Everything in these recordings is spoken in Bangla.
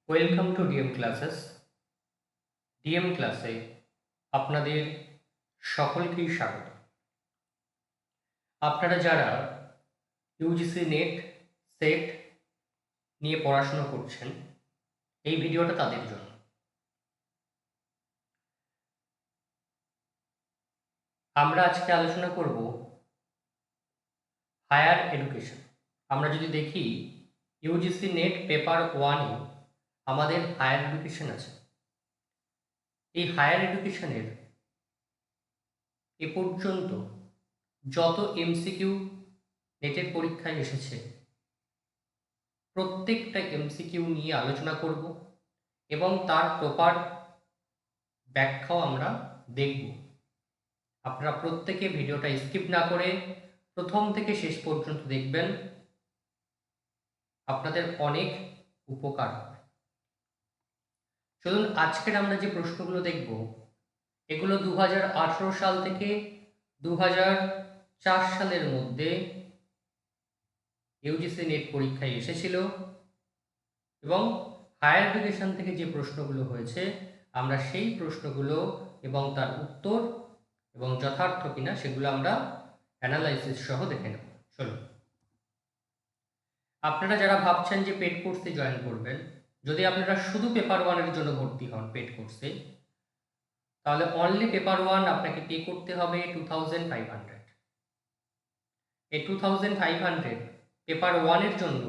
Welcome to DM classes. DM ক্লাসে আপনাদের সকলকেই স্বাগত। আপনারা যারা ইউজিসি নেট সেট নিয়ে পড়াশোনা করছেন, এই ভিডিওটা তাদের জন্য। আমরা আজকে আলোচনা করব হায়ার এডুকেশন। আমরা যদি দেখি ইউজিসি নেট পেপার 1-এ আমাদের হায়ার এডুকেশন আছে। এই হায়ার এডুকেশনের এ পর্যন্ত যত এমসিকিউ নেটের পরীক্ষায় এসেছে প্রত্যেকটা এমসিকিউ নিয়ে আলোচনা করব এবং তার প্রপার ব্যাখ্যাও আমরা দেখব। আপনারা প্রত্যেকে ভিডিওটা স্কিপ না করে প্রথম থেকে শেষ পর্যন্ত দেখবেন, আপনাদের অনেক উপকার হবে। চলুন আজকের আমরা যে প্রশ্নগুলো দেখব এগুলো 2018 সাল থেকে 2004 সালের মধ্যে ইউজিসি নেট পরীক্ষায় এসেছিল এবং হায়ার এডুকেশন থেকে যে প্রশ্নগুলো হয়েছে আমরা সেই প্রশ্নগুলো এবং তার উত্তর এবং যথার্থ কিনা সেগুলো আমরা অ্যানালাইসিস সহ দেখে নেব। চলুন, আপনারা যারা ভাবছেন যে পেড কোর্সে জয়েন করবেন, যদি আপনারা শুধু পেপার 1-এর জন্য ভর্তি হন পেড কোর্সে, তাহলে অনলি পেপার 1 আপনাকে পে করতে হবে 2500। এই 2500 পেপার 1-এর জন্য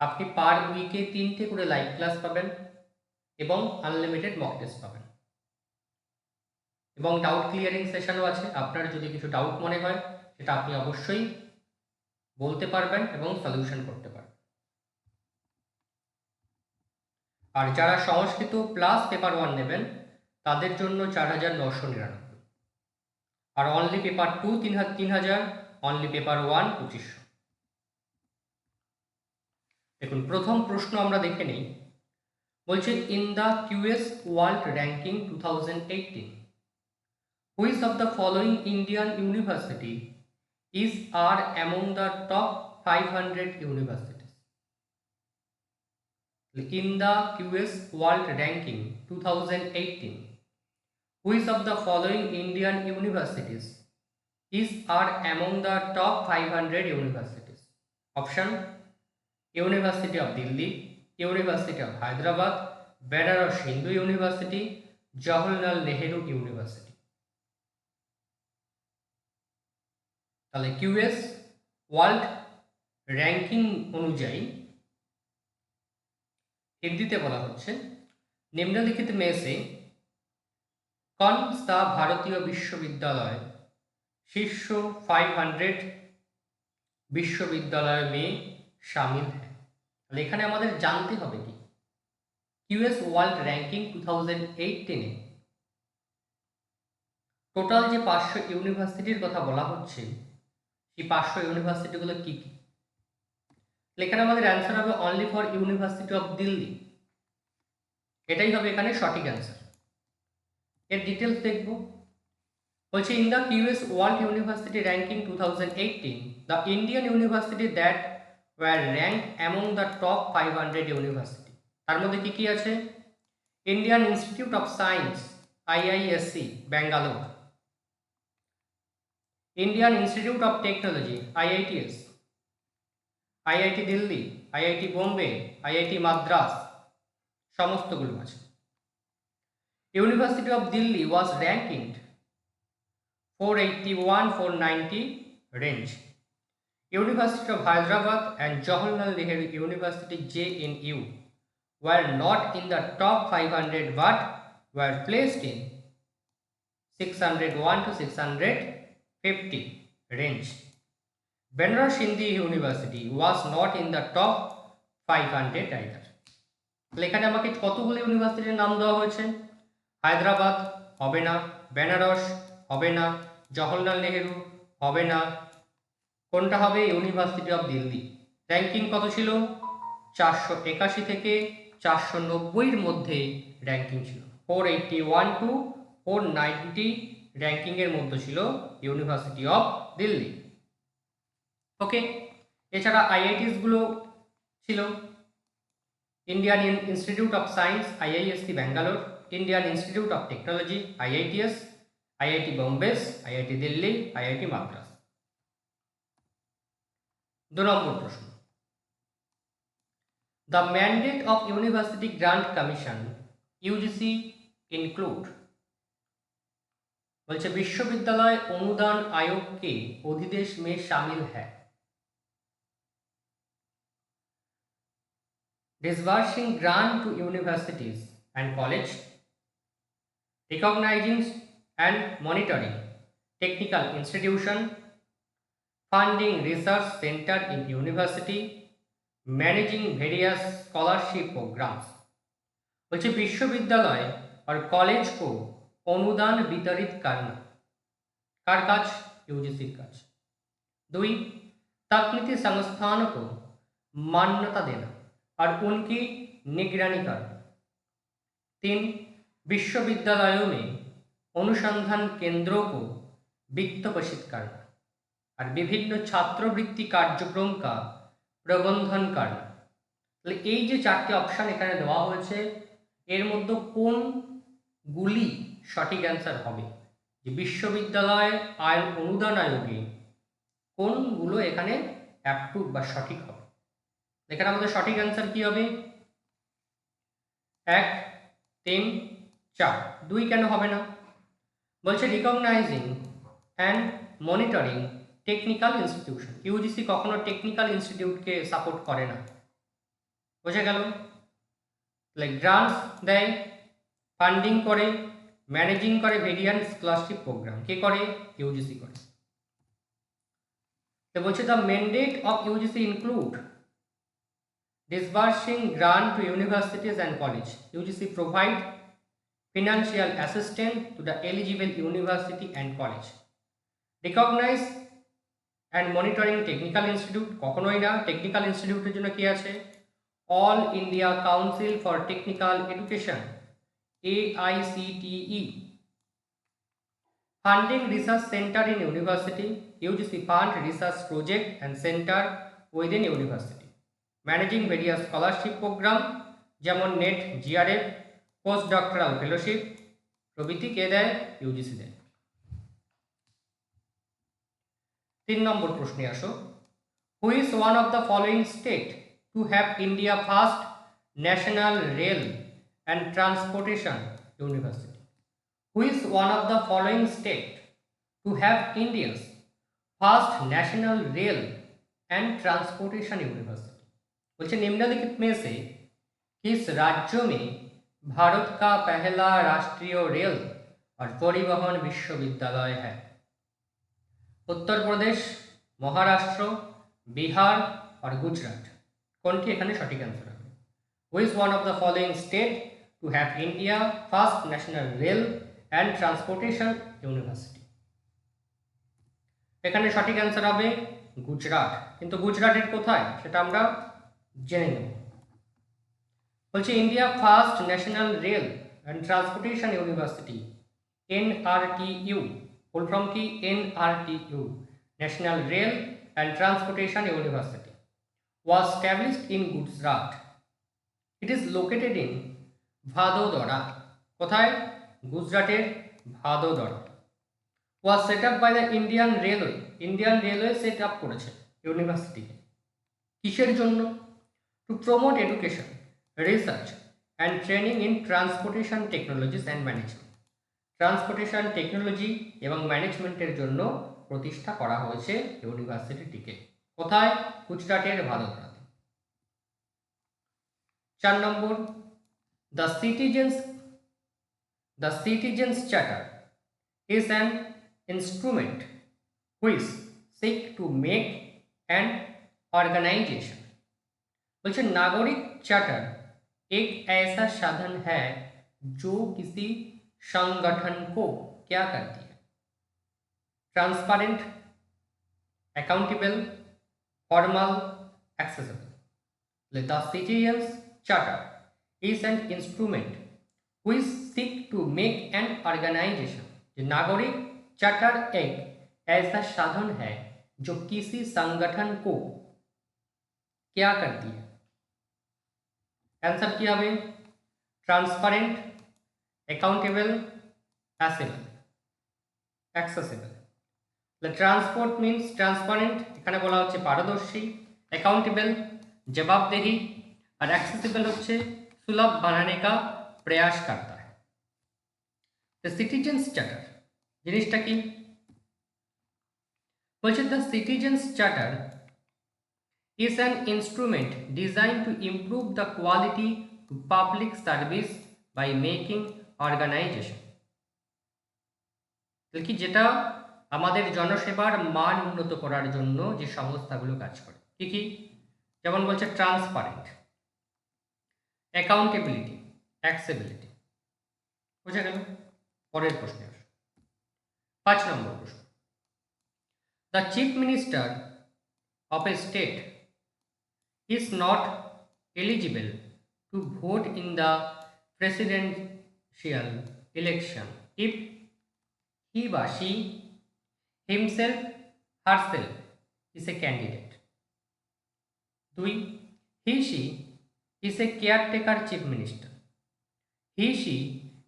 আপনি পার উইকে 3টে করে লাইভ ক্লাস পাবেন এবং আনলিমিটেড মক টেস্ট পাবেন এবং ডাউট ক্লিয়ারিং সেশনও আছে। আপনার যদি কিছু ডাউট মনে হয় সেটা আপনি অবশ্যই বলতে পারবেন এবং সলিউশন করতে পারবেন। আর যারা সংস্কৃত প্লাস পেপার 1 নেবেন তাদের জন্য 4999, আর অনলি পেপার 2 3000, অনলি পেপার 1 2500। দেখুন, প্রথম প্রশ্ন আমরা দেখে নেই। বলছে, in the QS world ranking 2018 which of the following Indian university is are among the top 500 universities? In the QS World Ranking 2018, which of the following Indian universities is are among the top 500 universities? Option: University of Delhi, University of Hyderabad, Banaras Hindu University, Jawaharlal Nehru University. তাহলে কিউএস ওয়ার্ল্ড র্যাঙ্কিং অনুযায়ী হিন্দিতে বলা হচ্ছে, নিম্নলিখিত में से कौन सा भारतीय विश्वविद्यालय शीर्ष 500 বিশ্ববিদ্যালয় में शामिल है। তাহলে এখানে আমাদের জানতে হবে কি, কিউএস ওয়ার্ল্ড র্যাঙ্কিং 2018-এ টোটাল যে 500 ইউনিভার্সিটির কথা বলা হচ্ছে, এই 500 ইউনিভার্সিটিগুলো কি কি? এখানে আমাদের অ্যান্সার হবে only for university of Delhi. এটাই হবে এখানে সঠিক অ্যান্সার। এর ডিটেলস দেখব। বলছে, in the QS world university ranking 2018 the Indian university that were rank among the top 500 university. তার মধ্যে কি কি আছে? Indian institute of Science IISc Bangalore, Indian institute of Technology IITS, IIT Delhi, IIT Bombay, IIT Madras, সমস্তগুলো আছে। University of Delhi was ranking 481-490 range. University of Hyderabad and Jawaharlal Nehru University JNU were not in the top 500 but were placed in 601 to 650 range. Banaras Hindu University was not in the top 500 either. এখানে আমাকে কতগুলো ইউনিভার্সিটির নাম দেওয়া হয়েছে? হায়দ্রাবাদ হবে না, বেনারস হবে না, জওহরলাল নেহেরু হবে না, কোনটা হবে? University of Delhi. র্যাঙ্কিং কত ছিল? 481 থেকে 490-এর মধ্যে র্যাঙ্কিং ছিল। 481 to 490 র্যাঙ্কিংয়ের মধ্যে ছিল ইউনিভার্সিটি অফ দিল্লি। ওকে, এছাড়া IITs গুলো ছিল। Indian institute of science IISc Bangalore, Indian institute of technology IITS, IIT Bombay, IIT Delhi, IIT Madras. 2 নম্বর প্রশ্ন, the mandate of University Grant Commission UGC include, বলছে বিশ্ববিদ্যালয় অনুদান आयोग के अधिदेश में शामिल है। Disbursing grant to universities and college, recognizing and monitoring technical institution, funding research center in university, managing various scholarship programs। বলছে विश्वविद्यालय और कॉलेज को अनुदान वितरित करना, कार काज? यूजीसी काज। 2, तकनीकी संस्थान को मान्यता देना और उनकी निगरानी करना। 3, विश्वविद्यालयों में अनुसंधान केंद्रों को वित्त पोषित करना और विभिन्न छात्रवृत्ति कार्यक्रम का प्रबंधन करना। তাহলে এই যে 4টে অপশন এখানে দেওয়া হয়েছে এর মধ্যে কোনগুলি সঠিক অ্যান্সার হবে, যে বিশ্ববিদ্যালয় অনুদান আয়োগে কোনগুলো এখানে অ্যাপ্রুভ বা সঠিক হবে। এখানে আমাদের সঠিক অ্যান্সার কি হবে? 1, 3, 4। 2 কেন হবে না? বলছে recognising and monitoring technical institution. UGC কখনো টেকনিক্যাল ইনস্টিটিউটকে সাপোর্ট করে না, বোঝা গেল? তাহলে গ্রান্টস দেয়, ফান্ডিং করে, ম্যানেজিং করে ভেরিয়ান্ট স্কলারশিপ প্রোগ্রাম, কে করে? ইউজিসি করে। তো বলছে the mandate of UGC include disbursing grant to universities and college. UGC provide financial assistance to the eligible university and college. Recognize and monitoring technical institute, কখনোই না। টেকনিক্যাল ইনস্টিটিউটের জন্য কি আছে? All India council for technical education AICTE. Funding research center in university, UGC fund research project and center within university. Managing various scholarship programme যেমন NET, JRF, post doctoral fellowship প্রভৃতি কে দেয়? ইউজিসি দেয়। 3 নম্বর প্রশ্নে আসো, who is one of the following state to have India first national rail and transportation university? Who is one of the following state to have India's first national rail and transportation university. बोलते निम्नलिखित में से किस राज्य में भारत का पहला राष्ट्रीय रेल और परिवहन विश्वविद्यालय है? उत्तर प्रदेश, महाराष्ट्र, बिहार और गुजरात। কোনটি এখানে সঠিক অ্যান্সার হবে? হু is one of the following state to have India first national rail and transportation university? এখানে সঠিক অ্যান্সার হবে গুজরাট। কিন্তু গুজরাটের কোথায় সেটা আমরা জেনে নেব। বলছে India first national rail and transportation university NRTU, full form কি? NRTU, national rail and transportation university, was established in Gujarat. It is located in Vadodara. কোথায়? গুজরাটের Vadodara. was set up by the Indian Railway. Indian railway set up করেছে ইউনিভার্সিটিকে। কিসের জন্য? To promote education, research and training in transportation technologies and management. Transportation technology এবং ম্যানেজমেন্টের জন্য প্রতিষ্ঠা করা হয়েছে ইউনিভার্সিটিটিকে। কোথায়? গুজরাটের ভাদোদরাতে। 4 নম্বর, the citizens charter is an instrument which seek to make an organization। बोलते नागरिक चार्टर एक ऐसा साधन है जो किसी संगठन को क्या करती है? Transparent, accountable, formal, accessible. The citizens charter is an instrument which seek to make an organization। नागरिक चार्टर एक ऐसा साधन है जो किसी संगठन को क्या करती है? অ্যান্সার কি হবে? Transparent, accountable, accessible. Transport means transparent, এখানে বলা হচ্ছে পারদর্শী, অ্যাকাউন্টেবল জবাবদেহি, আর অ্যাক্সেসিবল হচ্ছে সুলভ বানানে কা প্রয়াস করতা है। দ্য সিটিজেন্স চার্টার জিনিসটা কি বলছে? The citizens charter is an instrument designed to improve the quality to public service by making organization, কি যেটা আমাদের জনসেবার মান উন্নত করার জন্য যে সংস্থাগুলো কাজ করে। কি কি? যেমন বলছে ট্রান্সপারেন্ট, অ্যাকাউন্টেবিলিটি, অ্যাক্সেসিবিলিটি। বুঝা গেল? পরের প্রশ্নে আসো, 5 নম্বর প্রশ্ন। The chief minister of a state is not eligible to vote in the presidential election if he or she himself herself is a candidate. 2. He she is a caretaker chief minister. He she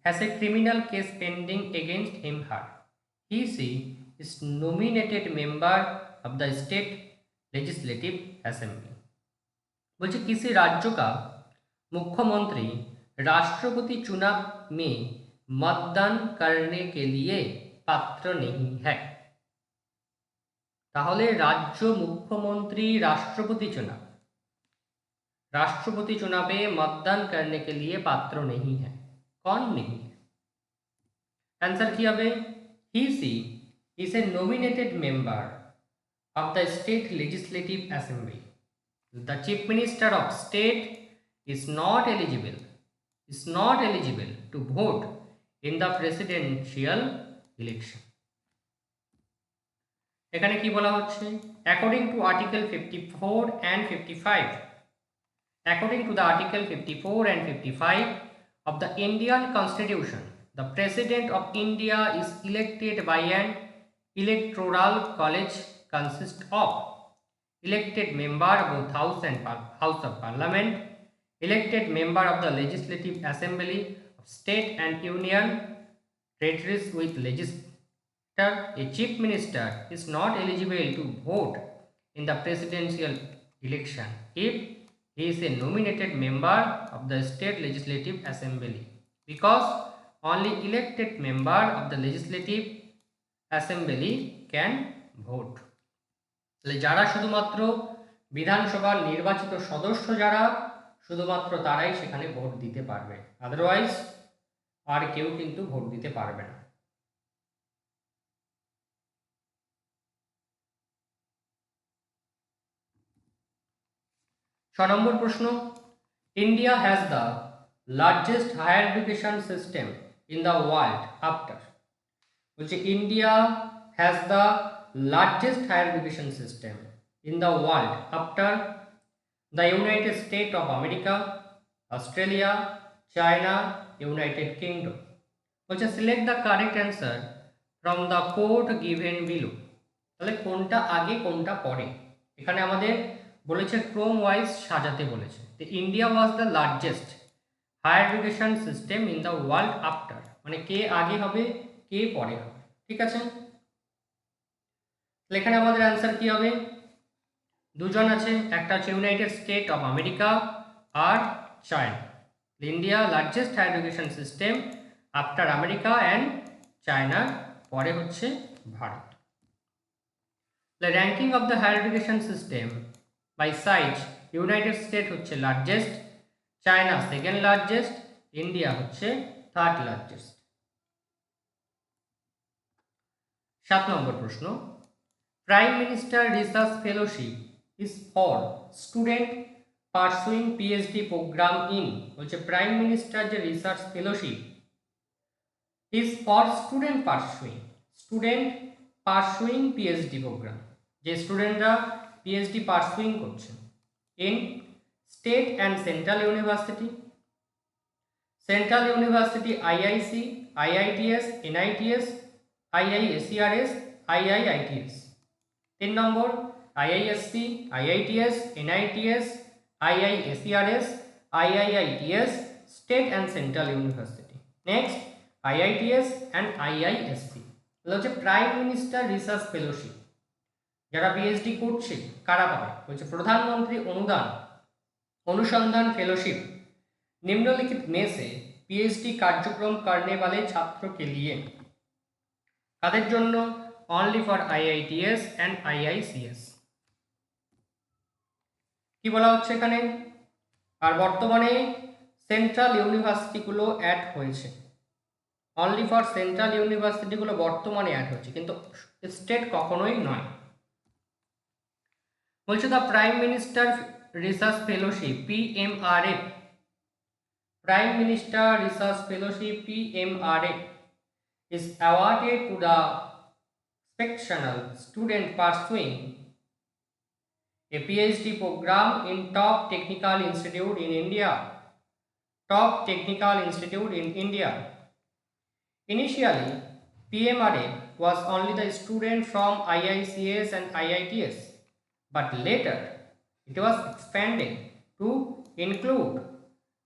has a criminal case pending against him her. He she is nominated member of the state legislative assembly. बोलते किसी राज्य का मुख्यमंत्री राष्ट्रपति चुनाव में मतदान करने के लिए पात्र नहीं है। তাহলে রাজ্য মুখ্যমন্ত্রী রাষ্ট্রপতি चुनावे मतदान करने के लिए पात्र नहीं है। कौन नहीं है? आंसर क्या है? He she is a nominated member of the state legislative assembly. The chief minister of state is not eligible to vote in the presidential election. এখানে কি বলা হচ্ছে? According to Article 54 and 55, according to the Article 54 and 55 of the Indian Constitution, the President of India is elected by an electoral college consist of elected member of both House of Parliament, elected member of the Legislative Assembly of State and Union Territories with legislature. A chief minister is not eligible to vote in the presidential election if he is a nominated member of the State Legislative Assembly, because only elected member of the Legislative Assembly can vote. যারা শুধুমাত্র বিধানসভার নির্বাচিত সদস্য যারা শুধুমাত্র তারাই সেখানে ভোট দিতে পারবে, আদারওয়াইজ আর কেউ কিন্তু ভোট দিতে পারবে না। 6 নম্বর প্রশ্ন। India has the largest higher education system in the world after. বলছে India has the largest higher education system in the world after the United States of America, Australia, China, United Kingdom. বলছে select the correct answer from the code given below. তাহলে কোনটা আগে কোনটা পরে? এখানে আমাদের বলেছে ক্রম ওয়াইজ সাজাতে বলেছে। তো India was the largest higher education system in the world after, মানে কে আগে হবে কে পরে হবে। ঠিক আছে, এখানে আমাদের অ্যান্সার কি হবে? দুজন আছে, একটা হচ্ছে ইউনাইটেড স্টেট অফ আমেরিকা আর China. India largest higher education system after America and চায়নার পরে হচ্ছে ভারত। Ranking of the higher education system by size, United State হচ্ছে largest, China second largest, India হচ্ছে থার্ড লার্জেস্ট। 7 নম্বর প্রশ্ন। Prime minister research fellowship is for student pursuing PhD programme in. বলছে প্রাইম মিনিস্টার যে research fellowship is for student pursuing PhD programme, যে স্টুডেন্টরা পিএইচডি পারসুইং করছে in state and central university, IISc, IITs, NITs, IISERs, IIITs. 3 নম্বর IISc, IITs, NITs, IISERs, IIITS state and central university. Next IITS and IISc হচ্ছে প্রাইম মিনিস্টার রিসার্চ ফেলোশিপ। যারা পিএইচডি করছে কারা পাবে বলছে প্রধানমন্ত্রী অনুদান अनुसंधान फेलोशिप निम्नलिखित में से पीएचडी कार्यक्रम करने वाले छात्रों के लिए কাদের জন্য only for IITS and IICS কি বলা হচ্ছে এখানে। আর বর্তমানে সেন্ট্রাল ইউনিভার্সিটিগুলো অ্যাড হয়েছে, অনলি ফর সেন্ট্রাল ইউনিভার্সিটিগুলো বর্তমানে অ্যাড হচ্ছে, কিন্তু স্টেট কখনোই নয়। বলছে the prime minister research fellowship PMRF, prime minister research fellowship PMRF is awarded to the exceptional student pursuing a PhD program in top technical institute in India. Top technical institute in India. Initially, PMRF was only the student from IICS and IITS, but later it was expanded to include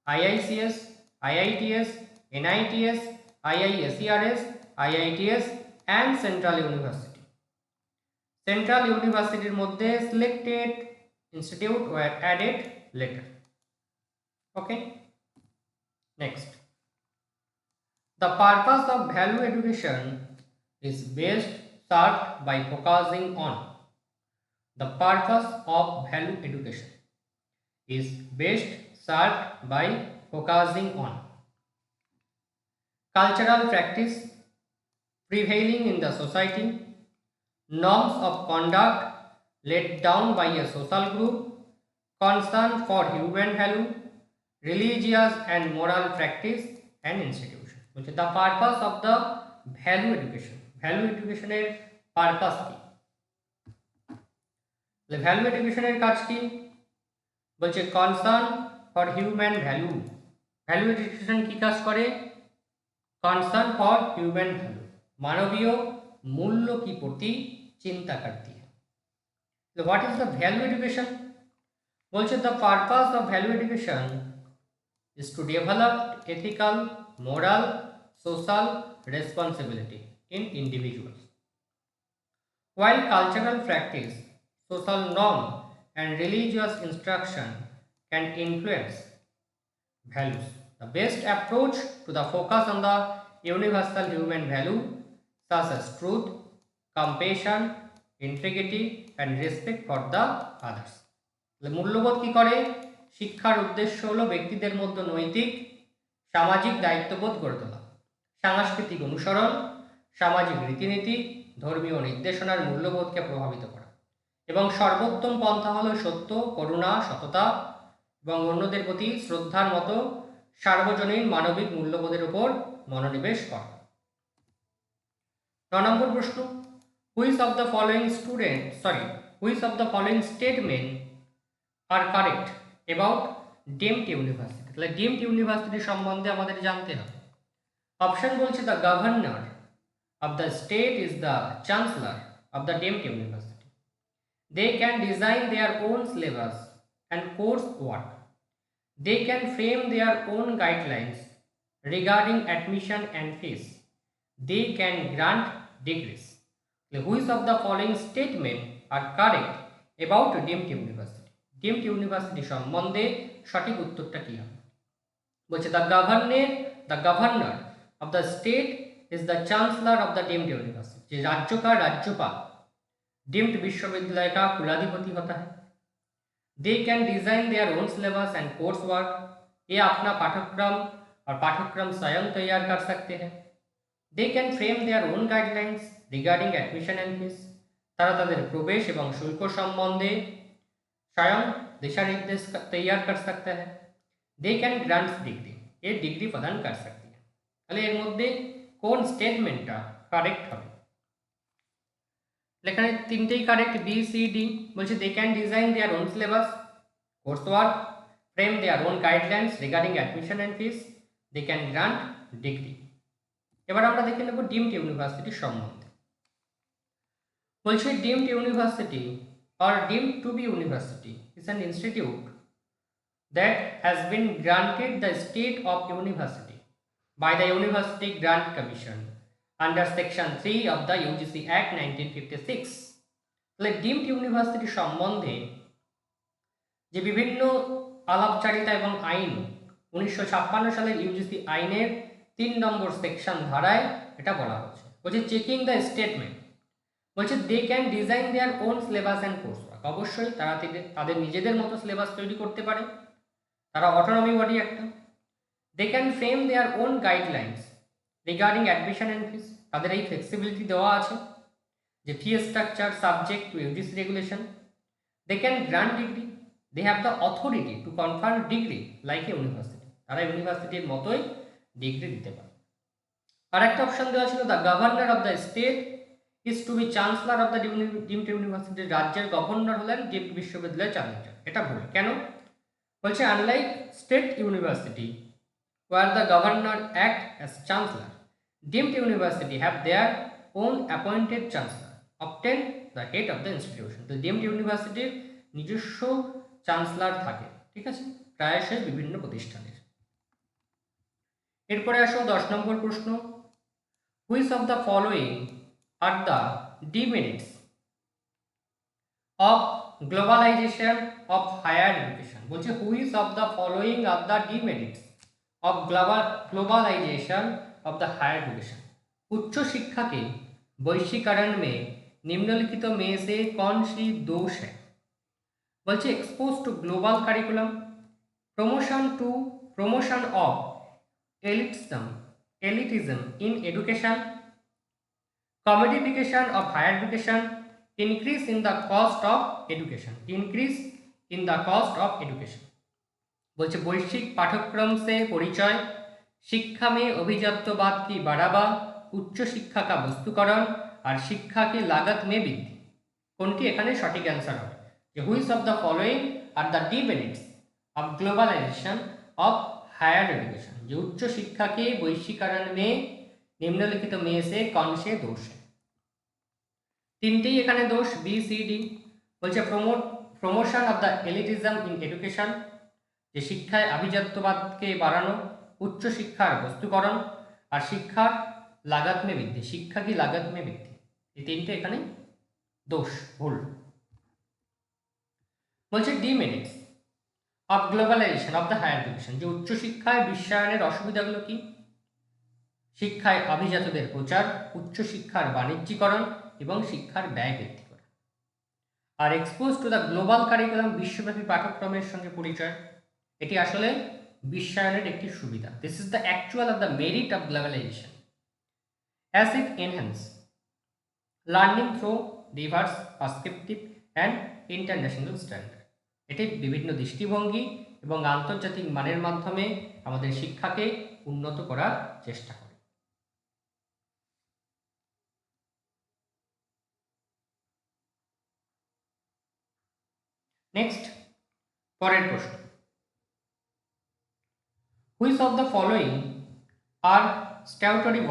IICS, IITS, NITS, IISERS, IITS and Central University. Central University মধ্যে selected institute were added later. Okay. Next. The purpose of value education is best served by focusing on. The purpose of value education is best served by focusing on cultural practice prevailing in the society, norms of conduct laid down by a social group, concern for human value, religious and moral practice and institution. Which is the purpose of the value education. Value education এর purpose কি? ভ্যালু এডুকেশনের কাজ কি বলছে concern for human value. Value education কি কাজ করে? কনসার্ন ফর হিউম্যান ভ্যালু, মানবীয় মূল্য কি প্রতি চিন্তা করती है। So what is the value education? বলছে the purpose of value education is to develop ethical, moral, social responsibility in individuals. While cultural practice, social norm and religious instruction can influence values, the best approach to the focus on the universal human value such as truth, compassion, integrity and respect for the others. মূল্যবোধ কি করে? শিক্ষার উদ্দেশ্য হলো ব্যক্তিদের মধ্যে নৈতিক সামাজিক দায়িত্ববোধ গড়ে তোলা, সাংস্কৃতিক অনুসরণ, সামাজিক রীতিনীতি, ধর্মীয় নির্দেশনার মূল্যবোধকে প্রভাবিত করা এবং সর্বোত্তম পন্থা হলো সত্য, করুণা, সততা এবং অন্যদের প্রতি শ্রদ্ধার মতো সার্বজনীন মানবিক মূল্যবোধের উপর মনোনিবেশ করা। 9 নম্বর প্রশ্ন, which of the following statement are correct about deemed university. তাহলে ডিমড ইউনিভার্সিটি সম্বন্ধে আমাদের জানতে হবে। অপশন বলছে the governor of the state is the chancellor of the deemed university. They can design their own syllabus and coursework. They can frame their own guidelines regarding admission and fees. They can grant degrees. Which of the following statements are correct about deemed university? Deemed university সম্বন্ধে সঠিক উত্তরটা কি হবে? বলছে the governor of the state is the chancellor of the deemed university. যে राज्यपाल डीम्ड विश्वविद्यालय का कुलाधिपति होता है। They can design their own syllabus and course work, ये अपना पाठ्यक्रम स्वयं तैयार कर सकते हैं। They can frame their own guidelines regarding admission and fees, तारा तादेर प्रवेश एवं शुल्क सम्बन्धे स्वयं दिशा निर्देश तैयार कर सकता है। दे कैन ग्रांट डिग्री, ये डिग्री प्रदान कर सकती है। তাহলে এর মধ্যে কোন স্টেটমেন্টটা কারেক্ট হবে? এখানে তিনটেই কারেক্ট, বি সি ডি। বলছে they can design their own syllabus, course work, frame their own guidelines regarding admission and fees, they can grant degree. এবার আমরা দেখে নেব ডিমড ইউনিভার্সিটি সম্বন্ধে। বলছে deemed university or deemed to be university is an institute that has been granted the state of university by the University Grant Commission under Section 3 of the UGC Act 1956. তাহলে ডিমড ইউনিভার্সিটি সম্বন্ধে যে বিভিন্ন আলাপচারিতা এবং আইন 1956 সালের ইউজিসি আইনের 3 নম্বর সেকশন ধারায় এটা বলা হচ্ছে। বলছে চেকিং দ্য স্টেটমেন্ট, বলছে they can design their own syllabus and course work. অবশ্যই তারা তাদের নিজেদের মতো সিলেবাস তৈরি করতে পারে, তারা অটোনমি বডি একটা। They can frame their own guidelines regarding admission and fees, তাদের এই ফ্লেক্সিবিলিটি দেওয়া আছে যে fee structure subject to UGC regulation. They can grant degree, they have the authority to confer degree like a university, তারা ইউনিভার্সিটির মতোই ডিগ্রি দিতে পারে। আর একটা অপশন দেওয়া ছিল the governor of the state is to be chancellor of the deemed university, রাজ্যের গভর্নর হলেন ডিমড বিশ্ববিদ্যালয়ের চ্যান্সেলর। এটা ভুল, কেন? বলছে unlike state university where the governor act as chancellor, deemed university have their own appointed chancellor often the head of the institution. তো ডিমড ইউনিভার্সিটির নিজস্ব চ্যান্সেলর থাকে, ঠিক আছে, প্রায়শই বিভিন্ন প্রতিষ্ঠানের। এরপরে আসো 10 নম্বর প্রশ্ন, which of the following are the demerits of globalisation of higher education. বলছে which of the following are the demerits of globalisation of the higher education. उच्च शिक्षा के वैश्वीकरण में निम्नलिखित में से कौन सी दोष है? बोलছে expose to global curriculum, promotion of elitism in education, commodification of higher education, increase in the cost of education, बोलছে वैश्विक पाठ्यक्रम से परिचय, शिक्षा में अभिजात्यवाद की बढ़ावा, उच्च शिक्षा का वस्तुकरण और शिक्षा की लागत में वृद्धि। কোনটি এখানে সঠিক অ্যান্সার হবে? যে which of the following are the demerits of globalisation of higher education, जो उच्च शिक्षा के वैश्वीकरण में निम्नलिखित में से कौन से दोष है? তিনটেই এখানে দোষ, বি সি ডি। বলছে promotion of the elitism in education, যে শিক্ষায় আভিজাত্যবাদকে বাড়ানো, উচ্চ শিক্ষার বস্তুকরণ আর শিক্ষার লাগাত মে বৃদ্ধি, শিক্ষা কি লাগাত মে বৃদ্ধি, এই তিনটে এখানে দোষ, ভুল। বলছে demerits of globalisation of the higher education, যে উচ্চ শিক্ষায় বিশ্বায়নের অসুবিধাগুলো কি? শিক্ষায় আভিজাতদের প্রচার, উচ্চ শিক্ষার বাণিজ্যিকরণ এবং শিক্ষার ব্যয় বৃদ্ধি করা। আর expose to the global curriculum, বিশ্বব্যাপী পাঠ্যক্রমের সঙ্গে পরিচয়, এটি আসলে বিশ্বায়নের একটি সুবিধা। This is the actual of the merit of globalisation as it enhance learning through diverse perspective and international standard. এটি বিভিন্ন দৃষ্টিভঙ্গি এবং আন্তর্জাতিক মানের মাধ্যমে আমাদের শিক্ষাকে উন্নত করার চেষ্টা করে। নেক্সট, পরের প্রশ্ন, which of the following are statutory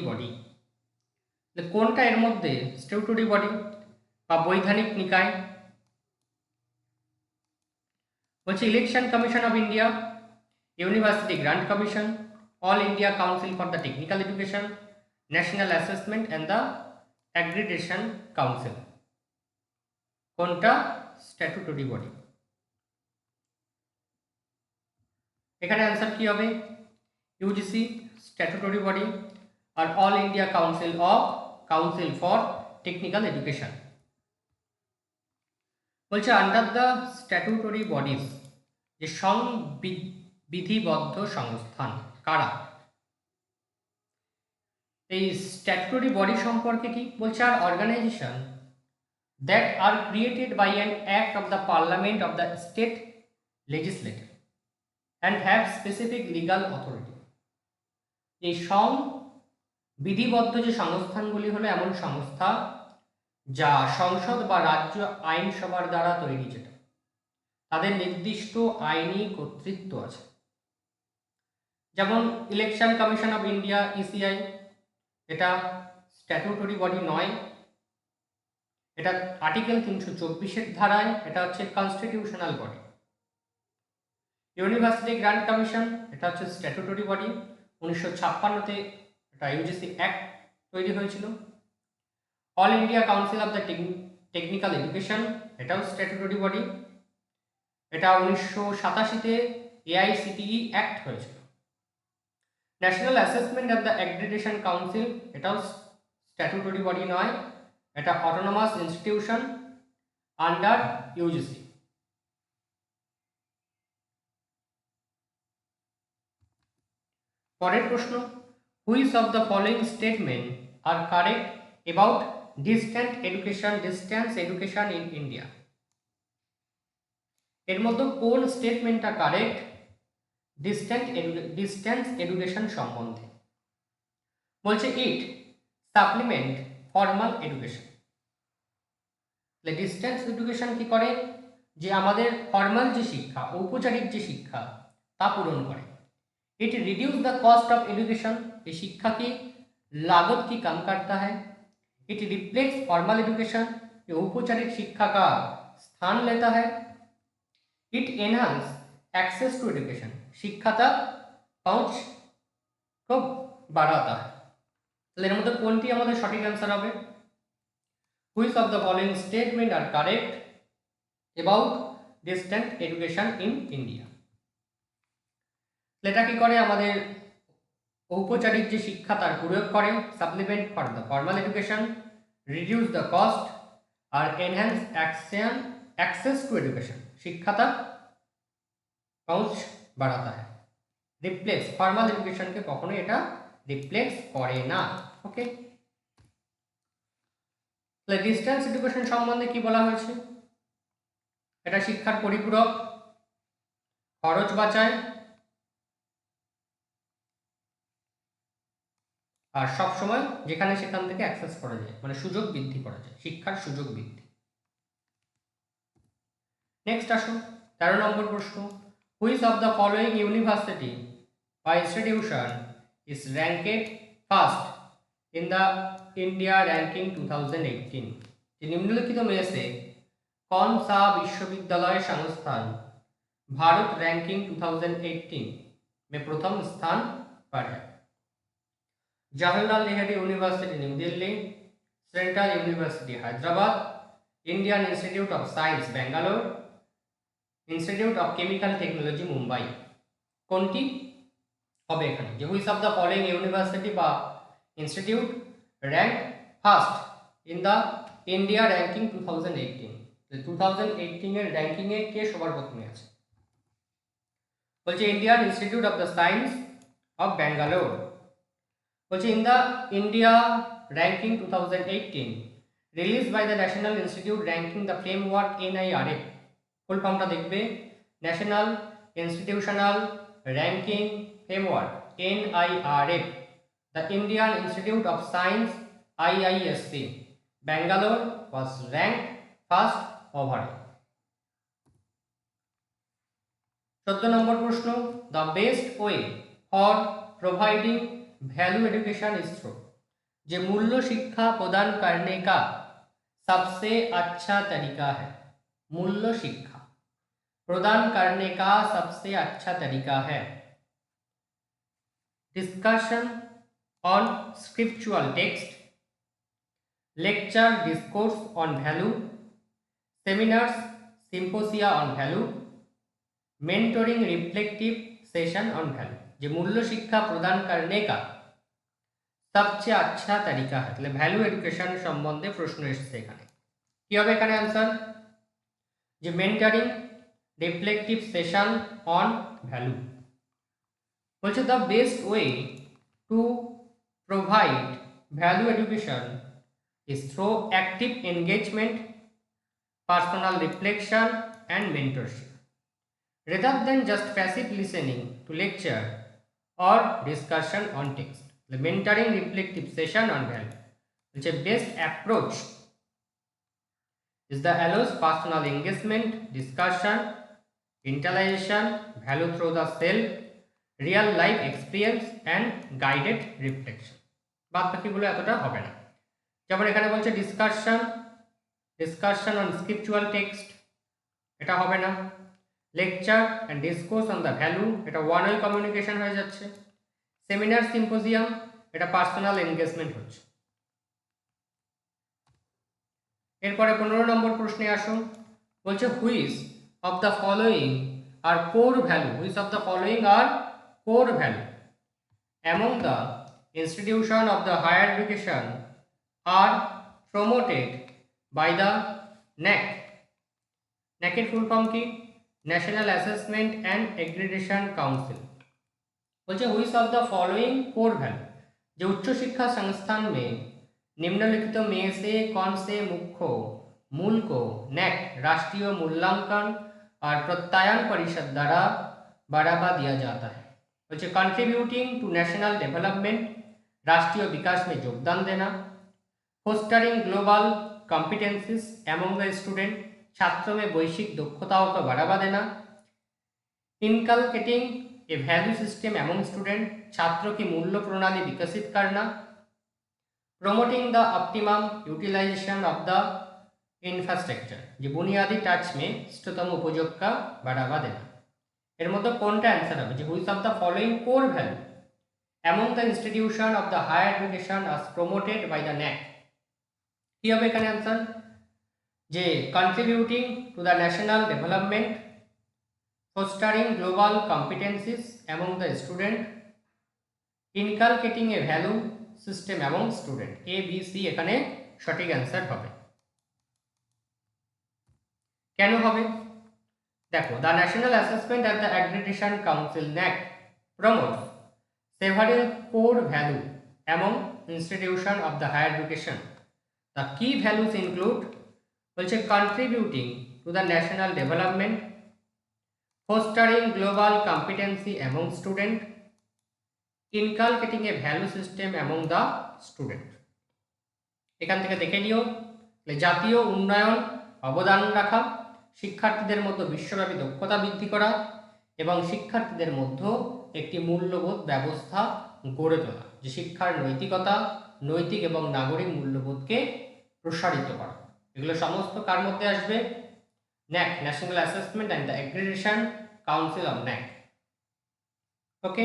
body, কোনটা এর মধ্যে স্ট্যাটুটরি বডি বা বৈধানিক নিকায়? বলছে election commission of India, university grant commission, all India council for the technical education, national assessment and the aggregation council. কোনটা স্ট্যাটুটরি বডি? এখানে অ্যান্সার কি হবে? ইউজিসি স্ট্যাটুটরি বডি আর all India council for technical education. বলছে আন্ডার দ্য স্ট্যাটুটরি বডিজ, যে সংবিধিবদ্ধ সংস্থান কারা? এই স্ট্যাটুটরি বডি সম্পর্কে কি বলছে? আর organisation that are created by an act of the parliament of the state legislature and have specific legal authority। এই সংবিধিবদ্ধ যে সংস্থানগুলি হলো এমন সংস্থা যা সংসদ বা রাজ্য আইনসভার দ্বারা তৈরি, যেটা তাদের নির্দিষ্ট আইনি কর্তৃত্ব আছে। যেমন election commission of India ECI, এটা স্ট্যাটুটরি বডি নয়, এটা আর্টিকেল 324 ধারায় এটা হচ্ছে constitutional body. University grant commission, এটা হচ্ছে স্ট্যাটুটরি বডি, 1956-তে এটা ইউজিসি অ্যাক্ট তৈরি হয়েছিল। All India council of the technical education, এটাও স্ট্যাটুটরি বডি, এটা 1987-তে এআইসিটিই অ্যাক্ট হয়েছিল। National assessment and the aggregation council, এটাও স্ট্যাটুটরি বডি নয়, এটা অটোনমাস ইনস্টিটিউশন আন্ডার ইউজিসি। পরের প্রশ্ন, which of the following statement are correct about distance education in India? এর মধ্যে কোন স্টেটমেন্টটা কারেক্ট ডিস্টেন্স এডুকেশন সম্বন্ধে? বলছে it supplement formal education. Distance education কি করে? যে আমাদের ফর্মাল যে শিক্ষা, ঔপচারিক যে শিক্ষা, তা পূরণ করে। It reduce the cost of education, ये शिक्षा की लागत की कम करता है। इट रिप्लेस फॉर्मल एजुकेशन, ये औपचारिक शिक्षा का स्थान लेता है। It enhance access to education, शिक्षा तक पहुंच को बढ़ाता है। तो एर मध्य कोनटी आमादेर सठिक आंसर होबे? Which of the following statement are correct about distance education in India? এটা কি করে? আমাদের ঔপচারিক যে শিক্ষা তার প্রয়োগ করে, supplement for the formal education, reduce the cost আর এনহ্যান্স অ্যাক্সেস টু এডুকেশন, শিক্ষা तक पहुंच बढ़ाता है। রিপ্লেস ফর্মাল এডুকেশনকে কখনো এটা রিপ্লেস করে না। ওকে, তাহলে ডিস্টেন্স এডুকেশন সম্বন্ধে কি বলা হয়েছে? এটা শিক্ষার পরিপূরক, খরচ বাঁচায় আর সব সময় যেখানে সেখান থেকে অ্যাক্সেস করা যায়, মানে সুযোগ বৃদ্ধি করা যায়, শিক্ষার সুযোগ বৃদ্ধি। নেক্সট আসুন 13 নম্বর প্রশ্ন, which of the following university বা institution is ranked first in the India ranking 2018? निम्नलिखित में से कौन सा विश्वविद्यालय संस्थान भारत रैंकिंग 2018 में प्रथम स्थान पर है? Jawaharlal Nehru university new Delhi, central university Hyderabad, Indian institute of science Bangalore, institute of chemical technology Mumbai. कोनटी হবে এখানে? যে which of the following university বা institute rank first in the India ranking 2018? 2018 এর র্যাঙ্কিং এ কে সবার প্রথমে আছে? বলছে Indian institute of the science of Bangalore. বলছে in the India ranking 2018 release by the national institute ranking the framework NIRF। Full ফর্মটা দেখবে, national institutional ranking framework NIRF, the Indian Institute of Science IISc Bangalore was ranked first overall। 14 নম্বর প্রশ্ন, the best way for providing value education is through, যে मूल्य शिक्षा प्रदान करने का सबसे अच्छा तरीका है। मूल्य शिक्षा प्रदान करने का सबसे अच्छा तरीका है discussion on scriptural text, lecture discourse on value, seminars symposia on value, mentoring reflective session on value। जो मूल्य शिक्षा प्रदान करने का सबसे अच्छा तरीका है, मतलब वैल्यू एडुकेशन सम्बन्धे प्रश्न एसेছে এখানে। কি হবে এখানে आंसर? যে mentoring reflective session on value. বলছে the best way to provide value education is through active engagement, personal reflection and mentorship, rather than just passive listening to lecture or discussion on text। The mentoring reflective session on value, which is best approach is the allows personal engagement, discussion, internalization, value through the self, real life experience and guided reflection। বাদ বাকিগুলো এতটা হবে না। যেমন এখানে বলছে ডিসকাশন অন স্ক্রিপচুয়াল টেক্সট, এটা হবে না। Lecture and discourse on the value, এটা ওয়ান ওয়ে কমিউনিকেশন হয়ে যাচ্ছে। সেমিনার সিম্পোজিয়াম, এটা পার্সোনাল এনগেজমেন্ট হচ্ছে। এরপরে 15 নম্বর প্রশ্নে আসুন। বলছে which of the following R core value, which of the following R core value among the institution of the higher education are promoted by the NET. NET এর ফুল ফর্ম কি? National assessment and aggregation council. বলছে which of the following core value, जो उच्च शिक्षा संस्थान में निम्नलिखित में से कौन से मुख्य मूल को NET राष्ट्रीय मूल्यांकन और प्रत्यायन परिषद द्वारा बढ़ावा दिया जाता है। बच्चे कंट्रीब्यूटिंग टू नेशनल डेवलपमेंट, राष्ट्रीय विकास में योगदान देना, fostering global competencies among the student, छात्रों में वैश्विक दक्षताओं को बढ़ावा देना, inculcating a value system among student, छात्रों की मूल्य प्रणाली विकसित करना, promoting the optimum utilisation of the infrastructure, जो बुनियादी टच में इष्टतम उपयोग का बढ़ावा देना। এর মধ্যে কোনটা অ্যান্সার হবে? যে which of the following core value among the institution of the higher education as promoted by the NET, কি হবে এখানে অ্যান্সার? যে contributing to the national development, fostering global competencies among the student, inculcating a value system among student. A B C এখানে সঠিক অ্যান্সার হবে। কেন হবে? देखो, the National Assessment and the Accreditation Council NET promotes several core values among institutions of the higher education. The key values include contributing to the national development, fostering global competency among students, inculcating a value system among the students. এখান থেকে দেখে নিও, জাতীয় উন্নয়ন অবদান রাখা, শিক্ষার্থীদের মধ্যে বিশ্বব্যাপী দক্ষতা বৃদ্ধি করা এবং শিক্ষার্থীদের মধ্যে একটি মূল্যবোধ ব্যবস্থা গড়ে তোলা, যে শিক্ষার নৈতিকতা, নৈতিক এবং নাগরিক মূল্যবোধকে প্রসারিত করা। এগুলো সমস্ত কার মধ্যে আসবে? NET, national assessment and the aggregation council of NET। ওকে,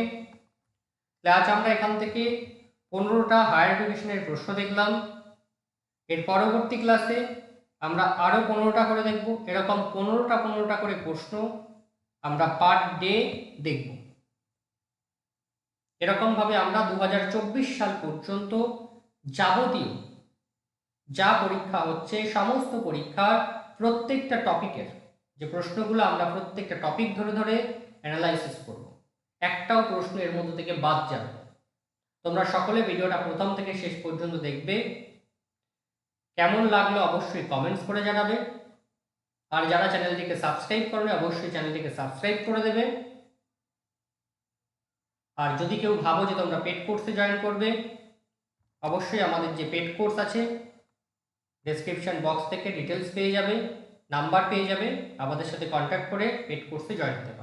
আজ আমরা এখান থেকে 15টা হায়ার এডুকেশনের প্রশ্ন দেখলাম। এর পরবর্তী ক্লাসে আমরা আরও 15টা করে দেখব। এরকম 15টা করে প্রশ্ন আমরা পার ডে দেখব। এরকমভাবে আমরা 2024 সাল পর্যন্ত যাবতীয় যা পরীক্ষা হচ্ছে সমস্ত পরীক্ষার প্রত্যেকটা টপিকের যে প্রশ্নগুলো আমরা প্রত্যেকটা টপিক ধরে ধরে অ্যানালাইসিস করব। একটাও প্রশ্ন এর মধ্যে থেকে বাদ যাবে। তোমরা সকলে ভিডিওটা প্রথম থেকে শেষ পর্যন্ত দেখবে। কেমন লাগলো অবশ্যই কমেন্টস করে জানাবে। আর যারা চ্যানেলটিকে সাবস্ক্রাইব করবে অবশ্যই চ্যানেলটিকে সাবস্ক্রাইব করে দেবে। আর যদি কেউ ভাবো যে তোমরা পেড কোর্সে জয়েন করবে, অবশ্যই আমাদের যে পেড কোর্স আছে ডেসক্রিপশন বক্স থেকে ডিটেলস পেয়ে যাবে, নাম্বার পেয়ে যাবে, আমাদের সাথে কন্ট্যাক্ট করে পেড কোর্সে জয়েন হতে পারবে।